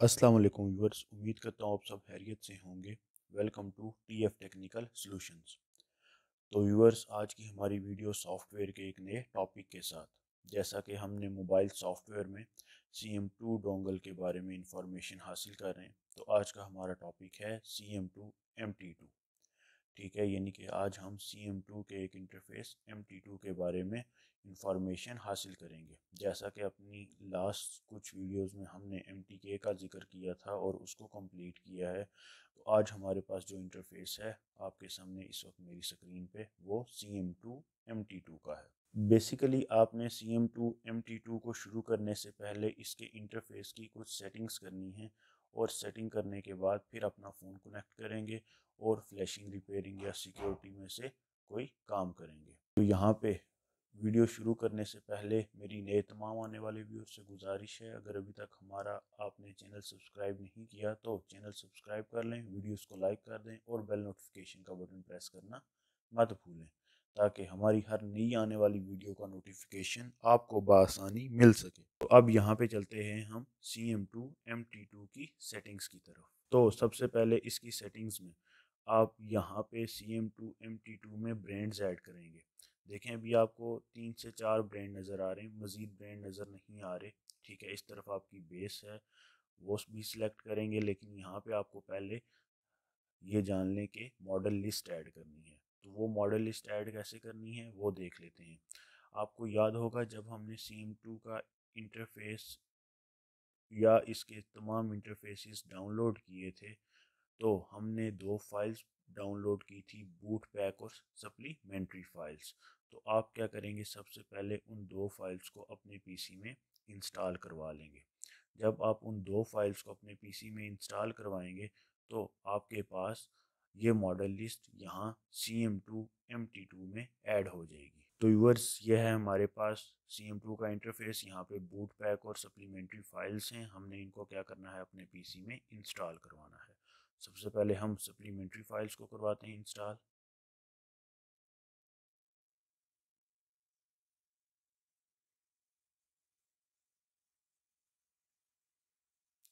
अस्सलाम वालेकुम व्यूअर्स, उम्मीद करता हूँ आप सब खैरियत से होंगे। Welcome to TF technical solutions. तो व्यूअर्स, आज की हमारी वीडियो सॉफ्टवेयर के एक नए टॉपिक के साथ। जैसा कि हमने मोबाइल सॉफ्टवेयर में CM2 डोंगल के बारे में इंफॉर्मेशन हासिल कर रहे हैं, तो आज का हमारा टॉपिक है CM2 MT2। ठीक है, यानी कि आज हम CM2 के एक इंटरफेस MT2 के बारे में इंफॉर्मेशन हासिल करेंगे। जैसा कि अपनी लास्ट कुछ वीडियोस में हमने MTK का जिक्र किया था और उसको कंप्लीट किया है, तो आज हमारे पास जो इंटरफेस है आपके सामने इस वक्त मेरी स्क्रीन पे, वो CM2 MT2 का है। बेसिकली आपने CM2 MT2 को शुरू करने से पहले इसके इंटरफेस की कुछ सेटिंग्स करनी है, और सेटिंग करने के बाद फिर अपना फ़ोन कनेक्ट करेंगे और फ्लैशिंग, रिपेयरिंग या सिक्योरिटी में से कोई काम करेंगे। तो यहाँ पे वीडियो शुरू करने से पहले मेरी नए तमाम आने वाले व्यूअर्स से गुजारिश है, अगर अभी तक हमारा आपने चैनल सब्सक्राइब नहीं किया तो चैनल सब्सक्राइब कर लें, वीडियोस को लाइक कर दें और बेल नोटिफिकेशन का बटन प्रेस करना मत भूलें, ताकि हमारी हर नई आने वाली वीडियो का नोटिफिकेशन आपको बआसानी मिल सके। तो अब यहाँ पे चलते हैं हम CM2 MT2 की सेटिंग्स की तरफ। तो सबसे पहले इसकी सेटिंग्स में आप यहाँ पे CM2 MT2 में ब्रांड्स ऐड करेंगे। देखें, अभी आपको 3 से 4 ब्रांड नज़र आ रहे हैं, मज़ीद ब्रांड नज़र नहीं आ रहे। ठीक है, इस तरफ आपकी बेस है, वो भी सिलेक्ट करेंगे, लेकिन यहाँ पे आपको पहले ये जान लें कि मॉडल लिस्ट ऐड करनी है। तो वो मॉडल लिस्ट ऐड कैसे करनी है वो देख लेते हैं। आपको याद होगा, जब हमने CM2 का इंटरफेस या इसके तमाम इंटरफेसेस डाउनलोड किए थे, तो हमने दो फाइल्स डाउनलोड की थी, बूट पैक और सप्लीमेंट्री फाइल्स। तो आप क्या करेंगे, सबसे पहले उन दो फाइल्स को अपने पीसी में इंस्टॉल करवा लेंगे। जब आप उन दो फाइल्स को अपने पीसी में इंस्टॉल करवाएंगे, तो आपके पास ये मॉडल लिस्ट यहाँ CM2 MT2 में ऐड हो जाएगी। तो व्यूअर्स, ये है हमारे पास CM2 का इंटरफेस। यहाँ पे बूट पैक और सप्लीमेंट्री फाइल्स हैं, हमने इनको क्या करना है, अपने पीसी में इंस्टॉल करवाना है। सबसे पहले हम सप्लीमेंट्री फाइल्स को करवाते हैं इंस्टॉल।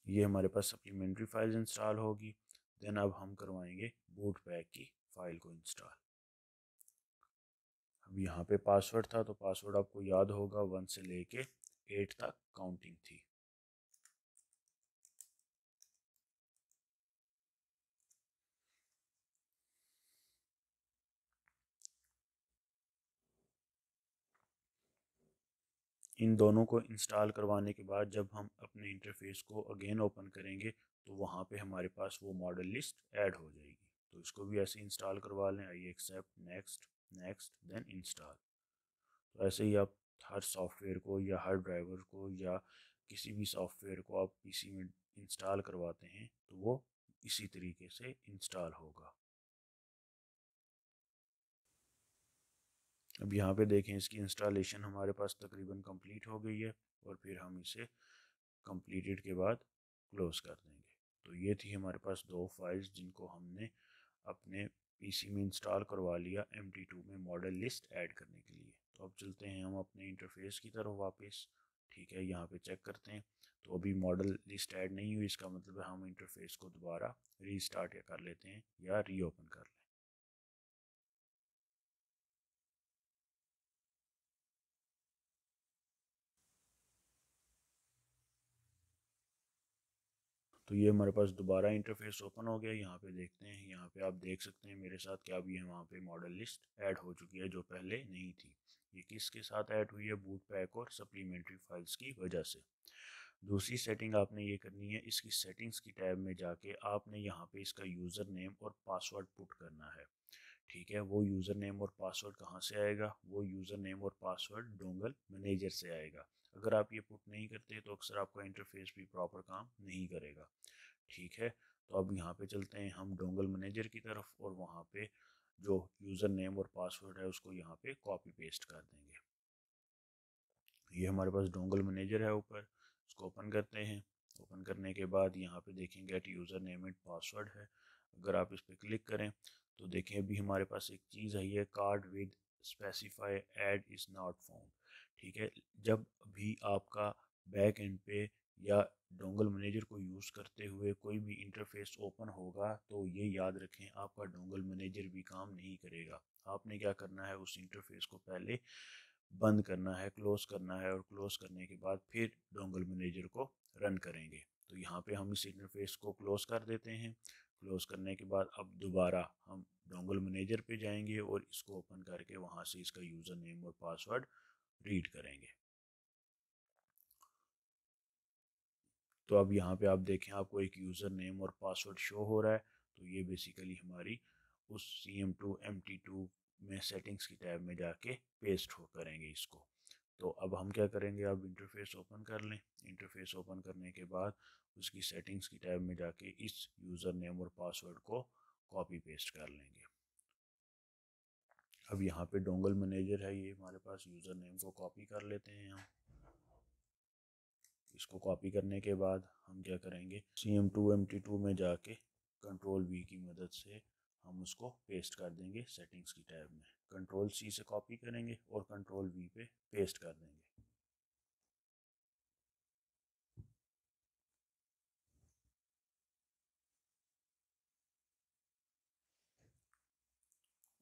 ये हमारे पास सप्लीमेंट्री फाइल्स इंस्टॉल होगी। देन अब हम करवाएंगे बूट पैक की फाइल को इंस्टॉल। अब यहाँ पे पासवर्ड था, तो पासवर्ड आपको याद होगा, 1 से लेके 8 तक काउंटिंग थी। इन दोनों को इंस्टॉल करवाने के बाद जब हम अपने इंटरफेस को अगेन ओपन करेंगे, तो वहाँ पे हमारे पास वो मॉडल लिस्ट ऐड हो जाएगी। तो इसको भी ऐसे इंस्टॉल करवा लें, I accept, next, next, then install. तो ऐसे ही आप हर सॉफ्टवेयर को या हर ड्राइवर को या किसी भी सॉफ्टवेयर को आप पीसी में इंस्टॉल करवाते हैं, तो वो इसी तरीके से इंस्टॉल होगा। अब यहाँ पे देखें, इसकी इंस्टॉलेशन हमारे पास तकरीबन कंप्लीट हो गई है, और फिर हम इसे कंप्लीटेड के बाद क्लोज कर देंगे। तो ये थी हमारे पास दो फाइल्स जिनको हमने अपने पीसी में इंस्टॉल करवा लिया MT2 में मॉडल लिस्ट ऐड करने के लिए। तो अब चलते हैं हम अपने इंटरफेस की तरफ वापस। ठीक है, यहाँ पे चेक करते हैं, तो अभी मॉडल लिस्ट ऐड नहीं हुई, इसका मतलब है हम इंटरफेस को दोबारा रीस्टार्ट कर लेते हैं या रीओपन कर लें। तो ये हमारे पास दोबारा इंटरफेस ओपन हो गया। यहाँ पे देखते हैं, यहाँ पे आप देख सकते हैं मेरे साथ क्या भी है, वहाँ पे मॉडल लिस्ट ऐड हो चुकी है जो पहले नहीं थी। ये किसके साथ ऐड हुई है, बूट पैक और सप्लीमेंट्री फाइल्स की वजह से। दूसरी सेटिंग आपने ये करनी है, इसकी सेटिंग्स की टैब में जाके आपने यहाँ पे इसका यूज़र नेम और पासवर्ड पुट करना है। ठीक है, वो यूज़र नेम और पासवर्ड कहाँ से आएगा, वो यूज़र नेम और पासवर्ड डोंगल मैनेजर से आएगा। अगर आप ये पुट नहीं करते तो अक्सर आपका इंटरफेस भी प्रॉपर काम नहीं करेगा। ठीक है, तो अब यहाँ पे चलते हैं हम डोंगल मैनेजर की तरफ, और वहाँ पे जो यूज़र नेम और पासवर्ड है उसको यहाँ पे कॉपी पेस्ट कर देंगे। ये हमारे पास डोंगल मैनेजर है ऊपर, इसको ओपन करते हैं। ओपन करने के बाद यहाँ पे देखें gate user name and password है। अगर आप इस पर क्लिक करें तो देखें अभी हमारे पास एक चीज़ आई है, card with specify add is not found. ठीक है, जब भी आपका बैक एंड पे या डोंगल मैनेजर को यूज़ करते हुए कोई भी इंटरफेस ओपन होगा तो ये याद रखें आपका डोंगल मैनेजर भी काम नहीं करेगा। आपने क्या करना है, उस इंटरफेस को पहले बंद करना है, क्लोज करना है, और क्लोज करने के बाद फिर डोंगल मैनेजर को रन करेंगे। तो यहाँ पे हम इस इंटरफेस को क्लोज कर देते हैं। क्लोज करने के बाद अब दोबारा हम डोंगल मैनेजर पे जाएंगे और इसको ओपन करके वहाँ से इसका यूज़र नेम और पासवर्ड रीड करेंगे। तो अब यहाँ पे आप देखें आपको एक यूज़र नेम और पासवर्ड शो हो रहा है। तो ये बेसिकली हमारी उस CM2 MT2 में सेटिंग्स की टैब में जाके पेस्ट हो करेंगे इसको। तो अब हम क्या करेंगे, अब इंटरफेस ओपन कर लें। इंटरफेस ओपन करने के बाद उसकी सेटिंग्स की टैब में जाके इस यूज़र नेम और पासवर्ड को कॉपी पेस्ट कर लेंगे। अब यहाँ पे डोंगल मैनेजर है, ये हमारे पास यूज़र नेम को कॉपी कर लेते हैं हम। इसको कॉपी करने के बाद हम क्या करेंगे, CM2 MT2 में जाके Ctrl+V की मदद से हम उसको पेस्ट कर देंगे सेटिंग्स की टैब में। Ctrl+C से कॉपी करेंगे और Ctrl+V पे पेस्ट कर देंगे।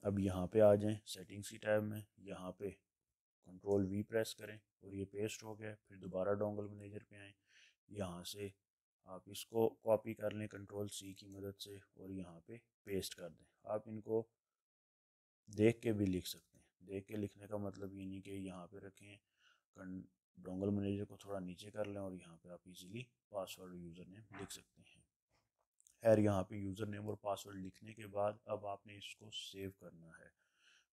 अब यहाँ पे आ जाएं सेटिंग्स की टैब में, यहाँ पे Ctrl+V प्रेस करें और ये पेस्ट हो गया। फिर दोबारा डोंगल मैनेजर पे आएँ, यहाँ से आप इसको कॉपी कर लें Ctrl+C की मदद से और यहाँ पे पेस्ट कर दें। आप इनको देख के भी लिख सकते हैं। देख के लिखने का मतलब ये नहीं कि यहाँ पे रखें, डोंगल मैनेजर को थोड़ा नीचे कर लें और यहाँ पे आप इजीली पासवर्ड यूज़र नेम लिख सकते हैं। खैर यहाँ पे यूज़र नेम और पासवर्ड लिखने के बाद अब आपने इसको सेव करना है।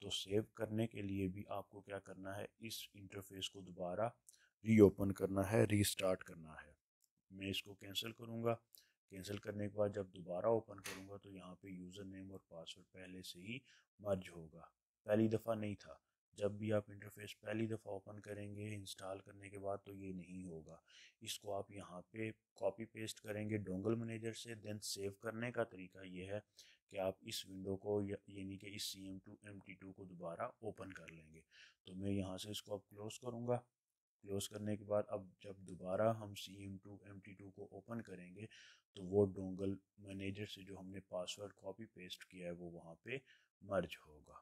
तो सेव करने के लिए भी आपको क्या करना है, इस इंटरफेस को दोबारा रीओपन करना है, रीस्टार्ट करना है। मैं इसको कैंसिल करूँगा। कैंसिल करने के बाद जब दोबारा ओपन करूँगा तो यहाँ पे यूज़र नेम और पासवर्ड पहले से ही मर्ज होगा, पहली दफ़ा नहीं था। जब भी आप इंटरफेस पहली दफ़ा ओपन करेंगे इंस्टॉल करने के बाद तो ये नहीं होगा। इसको आप यहाँ पे कॉपी पेस्ट करेंगे डोंगल मैनेजर से। देन सेव करने का तरीका ये है कि आप इस विंडो को यानी कि इस CM2 MT2 को दोबारा ओपन कर लेंगे। तो मैं यहाँ से इसको अब क्लोज़ करूँगा। क्लोज करने के बाद अब जब दोबारा हम CM2 MT2 को ओपन करेंगे तो वो डोंगल मैनेजर से जो हमने पासवर्ड कॉपी पेस्ट किया है वो वहाँ पे मर्ज होगा।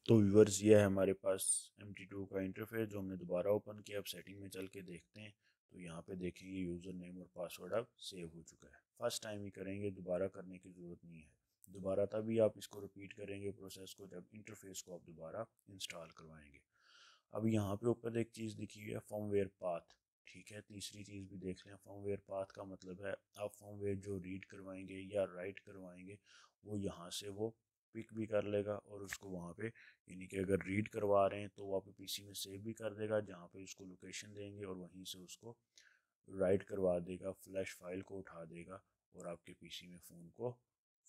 तो व्यूअर्स ये है हमारे पास MT2 का इंटरफेस जो हमने दोबारा ओपन किया। अब सेटिंग में चल के देखते हैं तो यहाँ पे देखेंगे यूज़र नेम और पासवर्ड अब सेव हो चुका है। फर्स्ट टाइम ही करेंगे, दोबारा करने की ज़रूरत नहीं है। दोबारा तभी आप इसको रिपीट करेंगे प्रोसेस को जब इंटरफेस को आप दोबारा इंस्टॉल करवाएंगे। अब यहाँ पे ऊपर एक चीज़ दिखी हुई है फर्मवेयर पाथ। ठीक है, तीसरी चीज़ भी देख लें। फर्मवेयर पाथ का मतलब है आप फर्मवेयर जो रीड करवाएंगे या राइट करवाएंगे वो यहाँ से वो पिक भी कर लेगा और उसको वहाँ पे, यानी कि अगर रीड करवा रहे हैं तो वो आपके पीसी में सेव भी कर देगा जहाँ पे उसको लोकेशन देंगे और वहीं से उसको राइट करवा देगा, फ्लैश फाइल को उठा देगा और आपके पीसी में फ़ोन को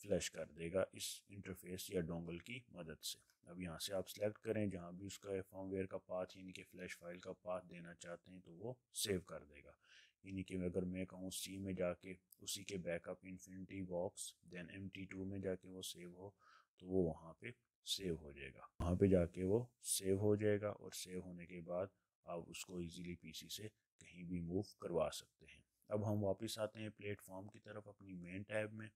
फ्लैश कर देगा इस इंटरफेस या डोंगल की मदद से। अब यहाँ से आप सेलेक्ट करें जहाँ भी उसका फर्मवेयर का पाथ यानी कि फ्लैश फाइल का पाथ देना चाहते हैं तो वो सेव कर देगा। यानी कि अगर मैं कहूँ C में जाके उसी के backup infinity box then MT2 में जाके वो सेव हो तो वो वहाँ पे सेव हो जाएगा। वहाँ पे जाके वो सेव हो जाएगा और सेव होने के बाद आप उसको इजीली पीसी से कहीं भी मूव करवा सकते हैं। अब हम वापस आते हैं प्लेटफॉर्म की तरफ अपनी मेन टैब में।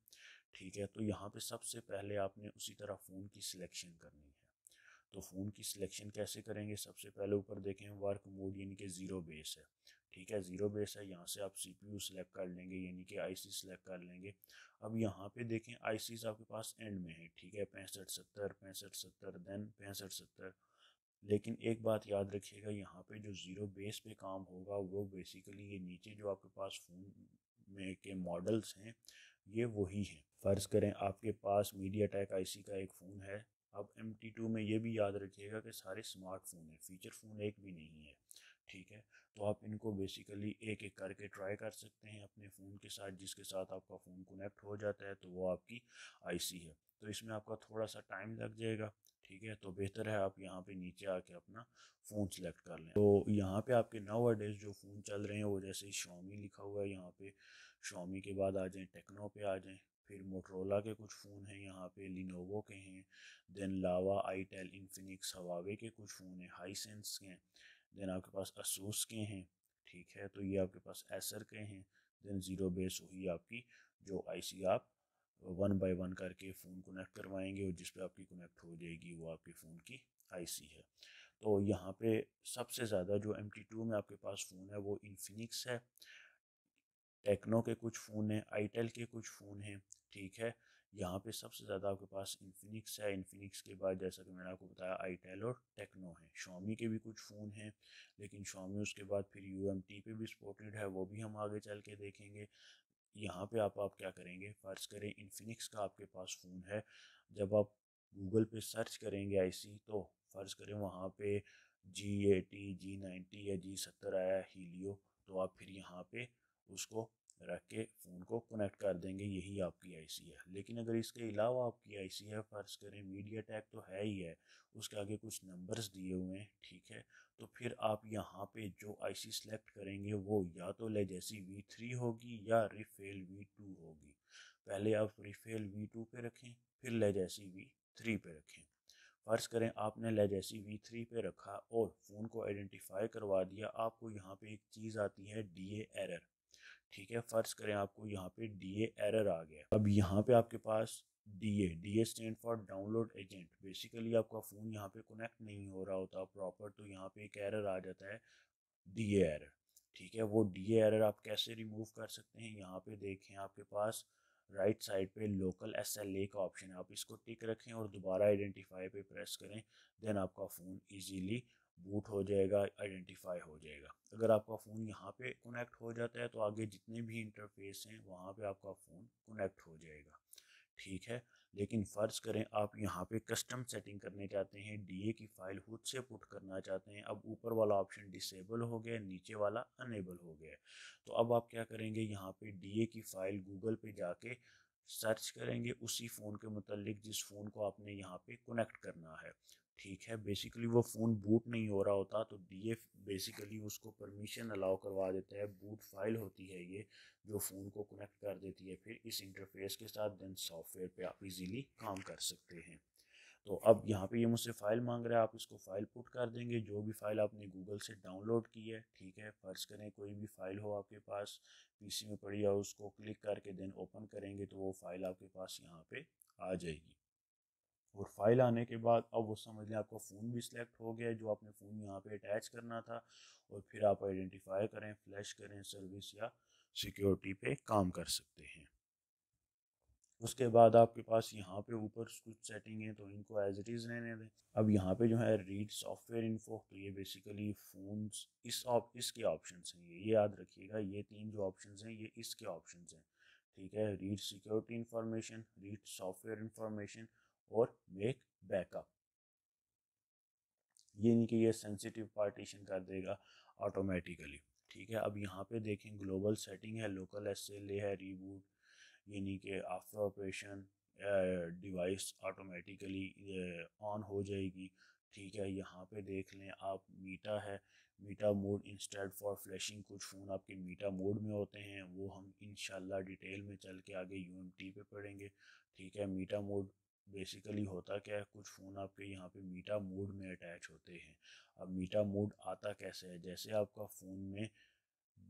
ठीक है, तो यहाँ पे सबसे पहले आपने उसी तरह फ़ोन की सिलेक्शन करनी है। तो फ़ोन की सिलेक्शन कैसे करेंगे, सबसे पहले ऊपर देखें वर्क मोड यानी कि ज़ीरो बेस है। ठीक है, ज़ीरो बेस है, यहाँ से आप CPU सेलेक्ट कर लेंगे यानी कि IC सेलेक्ट कर लेंगे। अब यहाँ पे देखें ICs आपके पास एंड में है। ठीक है, 6570 6570 देन 6570। लेकिन एक बात याद रखिएगा, यहाँ पे जो ज़ीरो बेस पे काम होगा वो बेसिकली ये नीचे जो आपके पास फ़ोन में के मॉडल्स हैं ये वही हैं। फ़र्ज़ करें आपके पास MediaTek IC का एक फ़ोन है। अब MT2 में ये भी याद रखिएगा कि सारे स्मार्टफोन हैं, फीचर फ़ोन एक भी नहीं है। ठीक है, तो आप इनको बेसिकली एक एक करके ट्राई कर सकते हैं अपने फ़ोन के साथ। जिसके साथ आपका फ़ोन कनेक्ट हो जाता है तो वो आपकी IC है। तो इसमें आपका थोड़ा सा टाइम लग जाएगा। ठीक है, तो बेहतर है आप यहाँ पे नीचे आके अपना फ़ोन सेलेक्ट कर लें। तो यहाँ पे आपके नाउ डेज जो फ़ोन चल रहे हैं वो जैसे Xiaomi लिखा हुआ है यहाँ पे, Xiaomi के बाद आ जाएँ टेक्नो पे आ जाएँ। फिर मोटरोला के कुछ फ़ोन हैं यहाँ पे, लिनोवो के हैं, देन लावा, आईटेल, इन्फिनिक्स, हवावे के कुछ फ़ोन हैं, हाईसेंस के हैं, देन आपके पास असूस के हैं। ठीक है। तो ये आपके पास एसर के हैं। देन ज़ीरो बेस हुई आपकी जो आईसी आप वन बाय वन करके फ़ोन कनेक्ट करवाएंगे और जिस पे आपकी कनेक्ट हो जाएगी वो आपके फ़ोन की आईसी है। तो यहाँ पे सबसे ज़्यादा जो MT2 में आपके पास फ़ोन है वो इन्फिनिक्स है, टेक्नो के कुछ फ़ोन हैं, आईटेल के कुछ फ़ोन हैं, ठीक है। यहाँ पे सबसे ज़्यादा आपके पास इन्फिनिक्स है। इन्फिनिक्स के बाद जैसा कि मैंने आपको बताया आईटेल और टेक्नो है। शॉमी के भी कुछ फ़ोन हैं, लेकिन शॉमी उसके बाद फिर यूएमटी पे भी सपोर्टेड है, वो भी हम आगे चल के देखेंगे। यहाँ पे आप क्या करेंगे, फ़र्ज़ करें इन्फिनिक्स का आपके पास फ़ोन है, जब आप गूगल पे सर्च करेंगे आईसी तो फ़र्ज़ करें वहाँ पे G80 G90 या G70 आया हीलियो, तो आप फिर यहाँ पे उसको रख के फ़ोन को कनेक्ट कर देंगे, यही आपकी आईसी है। लेकिन अगर इसके अलावा आपकी आईसी है, फ़र्ज़ करें मीडिया टेक तो है ही है, उसके आगे कुछ नंबर्स दिए हुए हैं, ठीक है। तो फिर आप यहाँ पे जो आईसी सेलेक्ट करेंगे वो या तो लेजेसी V3 होगी या रिफेल V2 होगी। पहले आप रिफेल V2 पे रखें, फिर लेजेसी V3 पे रखें। फ़र्ज़ करें आपने लेजेसी V3 पे रखा और फ़ोन को आइडेंटिफाई करवा दिया, आपको यहाँ पे एक चीज़ आती है DA एरर, ठीक है। फ़र्ज़ करें आपको यहाँ पे DA एरर आ गया। अब यहाँ पे आपके पास DA stand for download agent, basically आपका फ़ोन यहाँ पे कनेक्ट नहीं हो रहा होता प्रॉपर, तो यहाँ पे एक एरर आ जाता है DA एरर, ठीक है। वो DA एरर आप कैसे रिमूव कर सकते हैं, यहाँ पे देखें आपके पास राइट साइड पे लोकल SLA का ऑप्शन है, आप इसको टिक रखें और दोबारा आइडेंटिफाई पे प्रेस करें, देन आपका फ़ोन इजीली बूट हो जाएगा, आइडेंटिफाई हो जाएगा। अगर आपका फ़ोन यहाँ पे कनेक्ट हो जाता है तो आगे जितने भी इंटरफेस हैं वहाँ पे आपका फ़ोन कनेक्ट हो जाएगा, ठीक है। लेकिन फ़र्ज़ करें आप यहाँ पे कस्टम सेटिंग करने चाहते हैं, DA की फ़ाइल खुद से पुट करना चाहते हैं, अब ऊपर वाला ऑप्शन डिसेबल हो गया, नीचे वाला अनेबल हो गया। तो अब आप क्या करेंगे, यहाँ पे DA की फ़ाइल गूगल पे जाके सर्च करेंगे उसी फ़ोन के मुतालिक जिस फ़ोन को आपने यहाँ पे कनेक्ट करना है, ठीक है। बेसिकली वो फ़ोन बूट नहीं हो रहा होता तो DA बेसिकली उसको परमिशन अलाउ करवा देता है, बूट फाइल होती है ये जो फ़ोन को कनेक्ट कर देती है फिर इस इंटरफेस के साथ, देन सॉफ्टवेयर पे आप इजीली काम कर सकते हैं। तो अब यहाँ पे ये मुझसे फ़ाइल मांग रहा है, आप इसको फ़ाइल पुट कर देंगे, जो भी फ़ाइल आपने गूगल से डाउनलोड की है, ठीक है। फ़र्ज़ करें कोई भी फ़ाइल हो आपके पास पीसी में पड़ी है, उसको क्लिक करके देन ओपन करेंगे तो वो फ़ाइल आपके पास यहाँ पे आ जाएगी। और फाइल आने के बाद अब वो समझ लें आपका फ़ोन भी सिलेक्ट हो गया है जो आपने फ़ोन यहाँ पे अटैच करना था, और फिर आप आइडेंटिफाई करें, फ्लैश करें, सर्विस या सिक्योरिटी पे काम कर सकते हैं। उसके बाद आपके पास यहाँ पे ऊपर कुछ सेटिंग है तो इनको एज इट इज़ रहने दें। अब यहाँ पे जो है रीड सॉफ्टवेयर इन्फो, तो ये बेसिकली फ़ोन्स इसके ऑप्शंस हैं, ये याद रखिएगा, ये तीन जो ऑप्शंस हैं ये इसके ऑप्शंस हैं, ठीक है। Read security information, read software information और मेक बैकअप, ये नहीं कि ये सेंसिटिव पार्टीशन कर देगा ऑटोमेटिकली, ठीक है। अब यहाँ पे देखें ग्लोबल सेटिंग है, लोकल SLA है, रीबूट, यानी कि after operation device automatically on हो जाएगी, ठीक है। यहाँ पे देख लें आप मीटा है, मीटा मोड इंस्टेड फॉर फ्लैशिंग, कुछ फ़ोन आपके मीटा मोड में होते हैं, वो हम इंशाल्लाह डिटेल में चल के आगे UMT पे पढ़ेंगे, ठीक है। मीटा मोड बेसिकली होता क्या है, कुछ फ़ोन आपके यहाँ पे मीटा मोड में अटैच होते हैं। अब मीटा मोड आता कैसे है, जैसे आपका फ़ोन में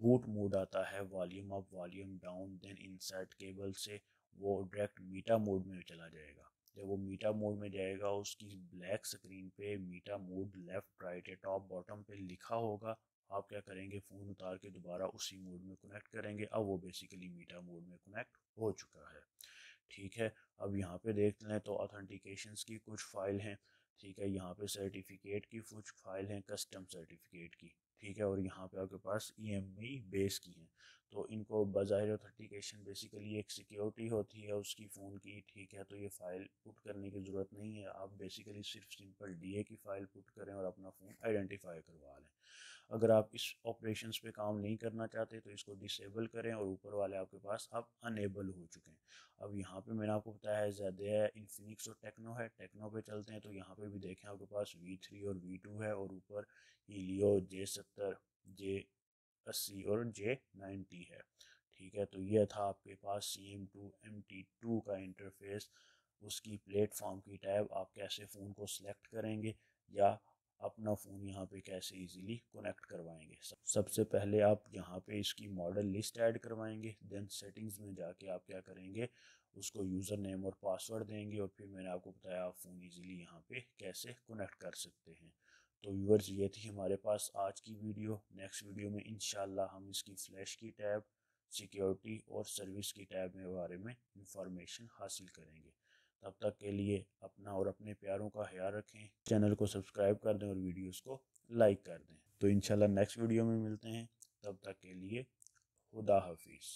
बूट मोड आता है, volume up volume down, then insert cable से वो डायरेक्ट मीटा मोड में चला जाएगा। जब वो मीटा मोड में जाएगा उसकी ब्लैक स्क्रीन पे मीटा मोड लेफ़्ट राइट या टॉप बॉटम पे लिखा होगा, आप क्या करेंगे फ़ोन उतार के दोबारा उसी मोड में कनेक्ट करेंगे, अब वो बेसिकली मीटा मोड में कनेक्ट हो चुका है, ठीक है। अब यहाँ पे देख लें तो ऑथेंटिकेशंस की कुछ फ़ाइल हैं, ठीक है। यहाँ पे सर्टिफिकेट की कुछ फ़ाइल हैं, कस्टम सर्टिफिकेट की, ठीक है। और यहाँ पे आपके पास EMI बेस की हैं, तो इनको बज़ाहिर ऑथेंटिकेशन बेसिकली एक सिक्योरिटी होती है उसकी फ़ोन की, ठीक है। तो ये फ़ाइल पुट करने की ज़रूरत नहीं है, आप बेसिकली सिर्फ सिंपल DA की फ़ाइल पुट करें और अपना फ़ोन आइडेंटिफाई करवा लें। अगर आप इस ऑपरेशंस पे काम नहीं करना चाहते तो इसको डिसेबल करें, और ऊपर वाले आपके पास अब अनेबल हो चुके हैं। अब यहाँ पे मैंने आपको बताया है ज़्यादा इन्फिनिक्स और टेक्नो है, टेक्नो पे चलते हैं तो यहाँ पे भी देखें आपके पास V3 और V2 है, और ऊपर हीलियो J70 J80 और J90 है, ठीक है। तो ये था आपके पास CM2 MT2 का इंटरफेस, उसकी प्लेटफॉर्म की टैब, आप कैसे फ़ोन को सिलेक्ट करेंगे या अपना फ़ोन यहाँ पे कैसे इजीली कनेक्ट करवाएंगे। सबसे पहले आप यहाँ पे इसकी मॉडल लिस्ट ऐड करवाएंगे, देन सेटिंग्स में जाके आप क्या करेंगे, उसको यूज़र नेम और पासवर्ड देंगे, और फिर मैंने आपको बताया आप फ़ोन इजीली यहाँ पे कैसे कनेक्ट कर सकते हैं। तो व्यूअर्स, ये थी हमारे पास आज की वीडियो। नेक्स्ट वीडियो में इंशाल्लाह हम इसकी फ्लैश की टैब, सिक्योरिटी और सर्विस की टैब के बारे में इंफॉर्मेशन हासिल करेंगे। तब तक के लिए अपना और अपने प्यारों का ख्याल रखें, चैनल को सब्सक्राइब कर दें और वीडियोस को लाइक कर दें। तो इंशाल्लाह नेक्स्ट वीडियो में मिलते हैं, तब तक के लिए खुदा हाफिज़।